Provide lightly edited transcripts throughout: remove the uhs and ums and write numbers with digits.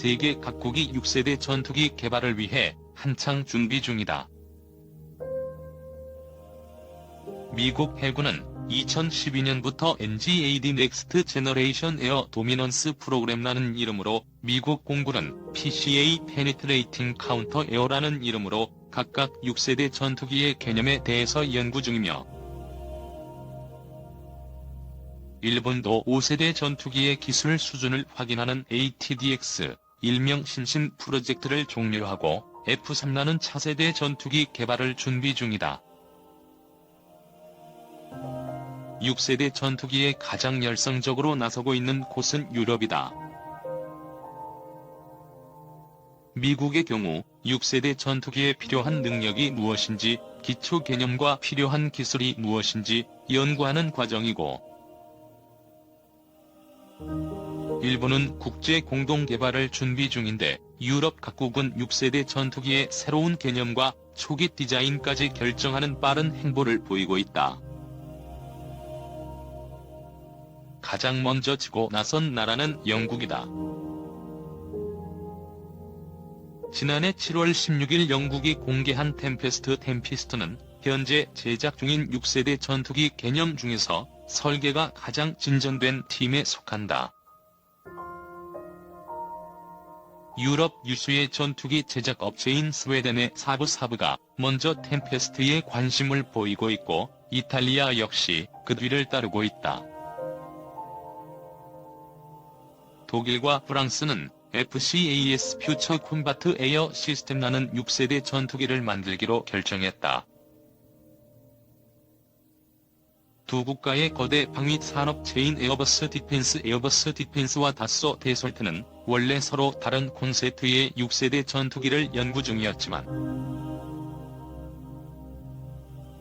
세계 각국이 6세대 전투기 개발을 위해 한창 준비 중이다. 미국 해군은 2012년부터 NGAD 넥스트 제너레이션 에어 도미넌스 프로그램이라는 이름으로, 미국 공군은 PCA 페니트레이팅 카운터 에어라는 이름으로 각각 6세대 전투기의 개념에 대해서 연구 중이며, 일본도 5세대 전투기의 기술 수준을 확인하는 ATDX, 일명 신신 프로젝트를 종료하고 F-3라는 차세대 전투기 개발을 준비 중이다. 6세대 전투기에 가장 열성적으로 나서고 있는 곳은 유럽이다. 미국의 경우 6세대 전투기에 필요한 능력이 무엇인지, 기초 개념과 필요한 기술이 무엇인지 연구하는 과정이고, 일본은 국제 공동 개발을 준비 중인데, 유럽 각국은 6세대 전투기의 새로운 개념과 초기 디자인까지 결정하는 빠른 행보를 보이고 있다. 가장 먼저 치고 나선 나라는 영국이다. 지난해 7월 16일 영국이 공개한 템피스트는 현재 제작 중인 6세대 전투기 개념 중에서 설계가 가장 진전된 팀에 속한다. 유럽 유수의 전투기 제작 업체인 스웨덴의 사브가 먼저 템페스트에 관심을 보이고 있고, 이탈리아 역시 그 뒤를 따르고 있다. 독일과 프랑스는 FCAS 퓨처 콤바트 에어 시스템이라는 6세대 전투기를 만들기로 결정했다. 두 국가의 거대 방위 산업체인 에어버스 디펜스와 다소 데솔트는 원래 서로 다른 콘셉트의 6세대 전투기를 연구 중이었지만,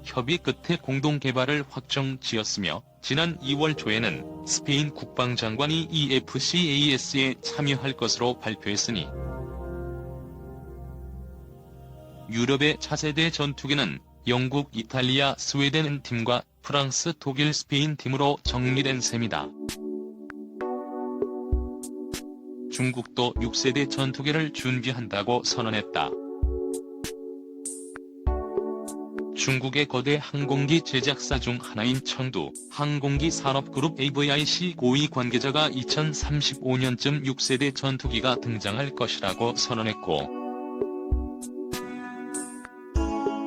협의 끝에 공동 개발을 확정지었으며, 지난 2월 초에는 스페인 국방장관이 이 FCAS에 참여할 것으로 발표했으니, 유럽의 차세대 전투기는 영국, 이탈리아, 스웨덴 팀과 프랑스, 독일, 스페인 팀으로 정리된 셈이다. 중국도 6세대 전투기를 준비한다고 선언했다. 중국의 거대 항공기 제작사 중 하나인 청두 항공기 산업그룹 AVIC 고위 관계자가 2035년쯤 6세대 전투기가 등장할 것이라고 선언했고,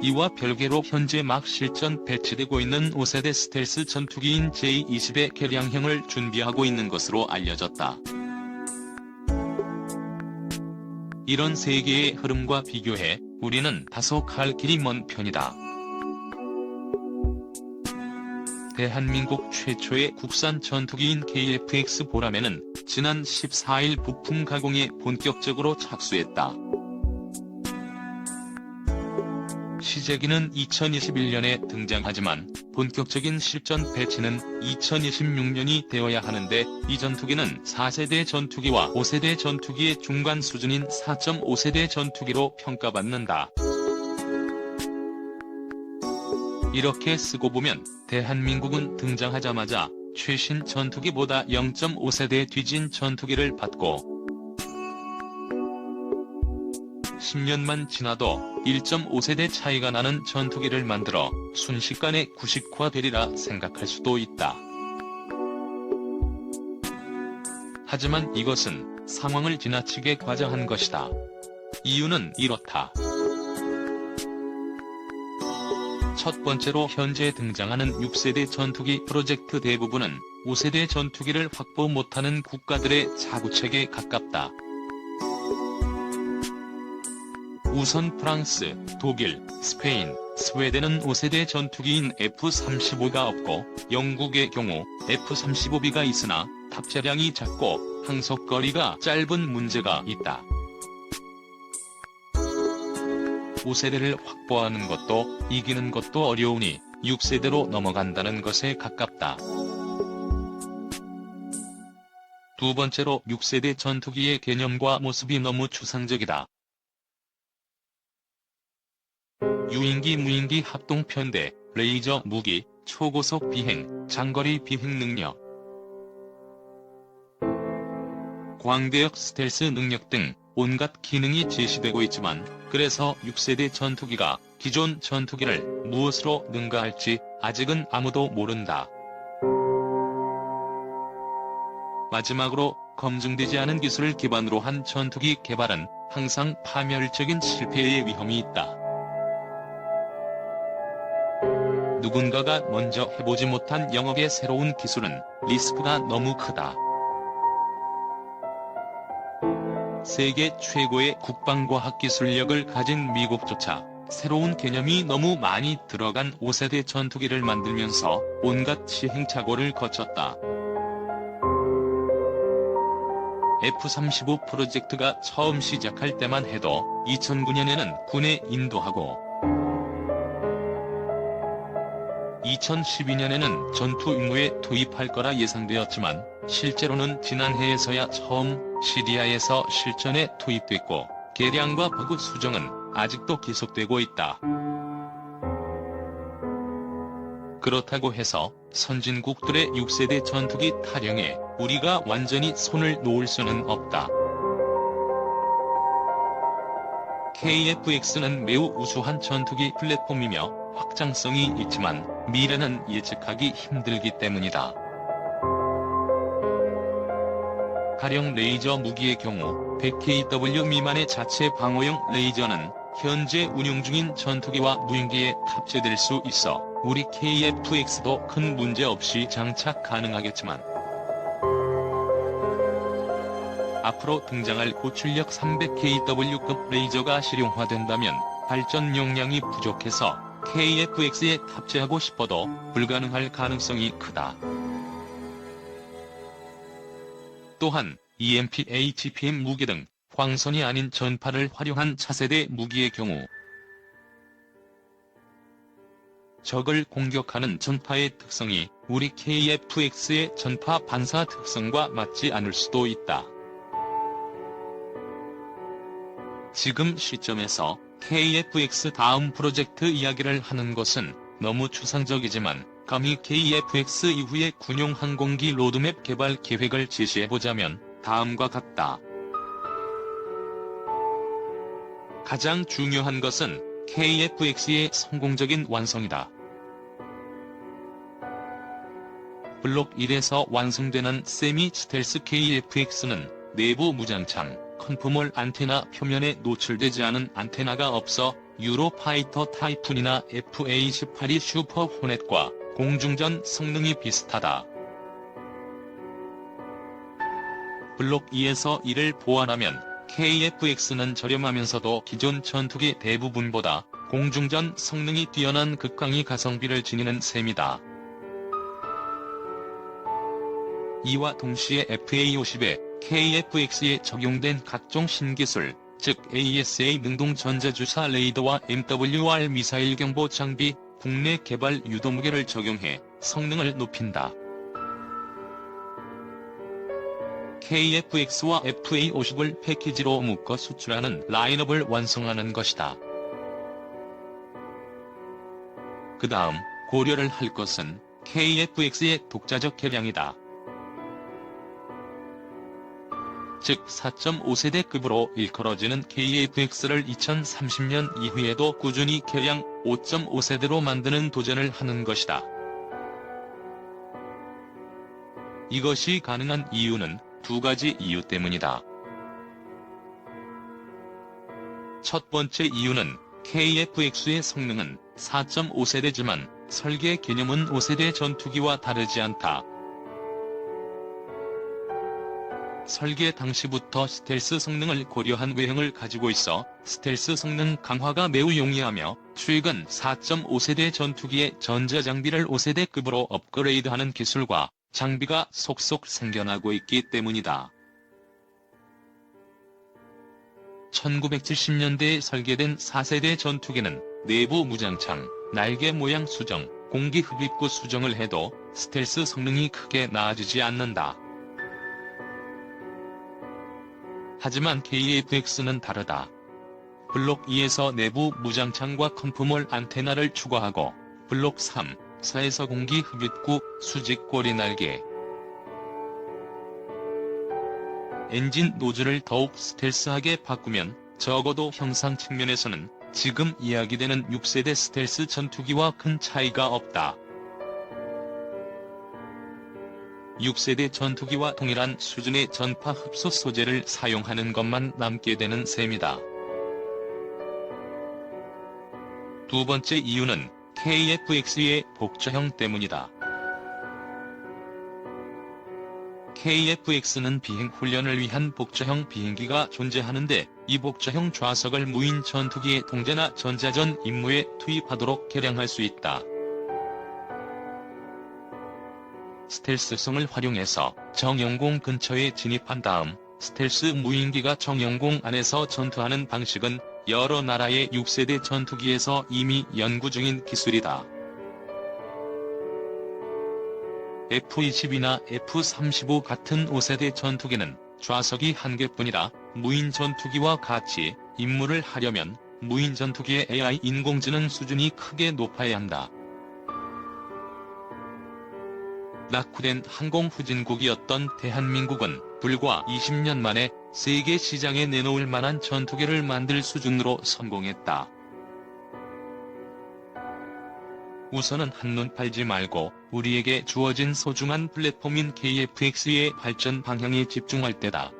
이와 별개로 현재 막 실전 배치되고 있는 5세대 스텔스 전투기인 J-20의 개량형을 준비하고 있는 것으로 알려졌다. 이런 세계의 흐름과 비교해 우리는 다소 갈 길이 먼 편이다. 대한민국 최초의 국산 전투기인 KF-X 보람에는 지난 14일 부품 가공에 본격적으로 착수했다. 시제기는 2021년에 등장하지만 본격적인 실전 배치는 2026년이 되어야 하는데, 이 전투기는 4세대 전투기와 5세대 전투기의 중간 수준인 4.5세대 전투기로 평가받는다. 이렇게 쓰고 보면 대한민국은 등장하자마자 최신 전투기보다 0.5세대 뒤진 전투기를 받고, 10년만 지나도 1.5세대 차이가 나는 전투기를 만들어 순식간에 구식화되리라 생각할 수도 있다. 하지만 이것은 상황을 지나치게 과장한 것이다. 이유는 이렇다. 첫 번째로 현재 등장하는 6세대 전투기 프로젝트 대부분은 5세대 전투기를 확보 못하는 국가들의 자구책에 가깝다. 우선 프랑스, 독일, 스페인, 스웨덴은 5세대 전투기인 F-35가 없고, 영국의 경우 F-35B가 있으나 탑재량이 작고 항속거리가 짧은 문제가 있다. 5세대를 확보하는 것도 이기는 것도 어려우니 6세대로 넘어간다는 것에 가깝다. 두 번째로 6세대 전투기의 개념과 모습이 너무 추상적이다. 유인기, 무인기 합동편대, 레이저 무기, 초고속 비행, 장거리 비행 능력, 광대역 스텔스 능력 등 온갖 기능이 제시되고 있지만, 그래서 6세대 전투기가 기존 전투기를 무엇으로 능가할지 아직은 아무도 모른다. 마지막으로, 검증되지 않은 기술을 기반으로 한 전투기 개발은 항상 파멸적인 실패의 위험이 있다. 누군가가 먼저 해보지 못한 영역의 새로운 기술은 리스크가 너무 크다. 세계 최고의 국방과학기술력을 가진 미국조차 새로운 개념이 너무 많이 들어간 5세대 전투기를 만들면서 온갖 시행착오를 거쳤다. F-35 프로젝트가 처음 시작할 때만 해도 2009년에는 군에 인도하고 2012년에는 전투 임무에 투입할 거라 예상되었지만, 실제로는 지난해에서야 처음 시리아에서 실전에 투입됐고, 개량과 버그 수정은 아직도 계속되고 있다. 그렇다고 해서 선진국들의 6세대 전투기 타령에 우리가 완전히 손을 놓을 수는 없다. KF-X는 매우 우수한 전투기 플랫폼이며 확장성이 있지만 미래는 예측하기 힘들기 때문이다. 가령 레이저 무기의 경우 100kW 미만의 자체 방어용 레이저는 현재 운용 중인 전투기와 무인기에 탑재될 수 있어 우리 KF-X도 큰 문제 없이 장착 가능하겠지만, 앞으로 등장할 고출력 300kW급 레이저가 실용화된다면 발전 용량이 부족해서 KF-X에 탑재하고 싶어도 불가능할 가능성이 크다. 또한 EMP, HPM 무기 등 광선이 아닌 전파를 활용한 차세대 무기의 경우 적을 공격하는 전파의 특성이 우리 KF-X의 전파 반사 특성과 맞지 않을 수도 있다. 지금 시점에서 KF-X 다음 프로젝트 이야기를 하는 것은 너무 추상적이지만, 감히 KF-X 이후의 군용 항공기 로드맵 개발 계획을 제시해보자면 다음과 같다. 가장 중요한 것은 KF-X의 성공적인 완성이다. 블록 1에서 완성되는 세미 스텔스 KF-X는 내부 무장창, 컨포멀 안테나 표면에 노출되지 않은 안테나가 없어 유로파이터 타이푼이나 F-18이 슈퍼 호넷과 공중전 성능이 비슷하다. 블록 2에서 이를 보완하면 KF-X는 저렴하면서도 기존 전투기 대부분보다 공중전 성능이 뛰어난 극강의 가성비를 지니는 셈이다. 이와 동시에 FA-50에 KF-X에 적용된 각종 신기술, 즉 ASA 능동 전자주사 레이더와 MWR 미사일 경보 장비, 국내 개발 유도무게를 적용해 성능을 높인다. KF-X와 FA-50을 패키지로 묶어 수출하는 라인업을 완성하는 것이다. 그 다음 고려를 할 것은 KF-X의 독자적 개량이다. 즉 4.5세대급으로 일컬어지는 KF-X를 2030년 이후에도 꾸준히 개량 5.5세대로 만드는 도전을 하는 것이다. 이것이 가능한 이유는 두 가지 이유 때문이다. 첫 번째 이유는 KF-X의 성능은 4.5세대지만 설계 개념은 5세대 전투기와 다르지 않다. 설계 당시부터 스텔스 성능을 고려한 외형을 가지고 있어 스텔스 성능 강화가 매우 용이하며, 최근 4.5세대 전투기의 전자장비를 5세대급으로 업그레이드하는 기술과 장비가 속속 생겨나고 있기 때문이다. 1970년대에 설계된 4세대 전투기는 내부 무장창, 날개 모양 수정, 공기 흡입구 수정을 해도 스텔스 성능이 크게 나아지지 않는다. 하지만 KF-X는 다르다. 블록 2에서 내부 무장창과 컨포멀 안테나를 추가하고, 블록 3, 4에서 공기 흡입구, 수직 꼬리 날개, 엔진 노즐을 더욱 스텔스하게 바꾸면 적어도 형상 측면에서는 지금 이야기되는 6세대 스텔스 전투기와 큰 차이가 없다. 6세대 전투기와 동일한 수준의 전파 흡수 소재를 사용하는 것만 남게 되는 셈이다. 두 번째 이유는 KF-X의 복저형 때문이다. KF-X는 비행 훈련을 위한 복저형 비행기가 존재하는데 이 복저형 좌석을 무인 전투기의 동대나 전자전 임무에 투입하도록 개량할 수 있다. 스텔스성을 활용해서 정영공 근처에 진입한 다음 스텔스 무인기가 정영공 안에서 전투하는 방식은 여러 나라의 6세대 전투기에서 이미 연구 중인 기술이다. F-22나 F-35 같은 5세대 전투기는 좌석이 한 개뿐이라 무인 전투기와 같이 임무를 하려면 무인 전투기의 AI 인공지능 수준이 크게 높아야 한다. 낙후된 항공 후진국이었던 대한민국은 불과 20년 만에 세계 시장에 내놓을 만한 전투기를 만들 수준으로 성공했다. 우선은 한눈 팔지 말고 우리에게 주어진 소중한 플랫폼인 KF-X의 발전 방향에 집중할 때다.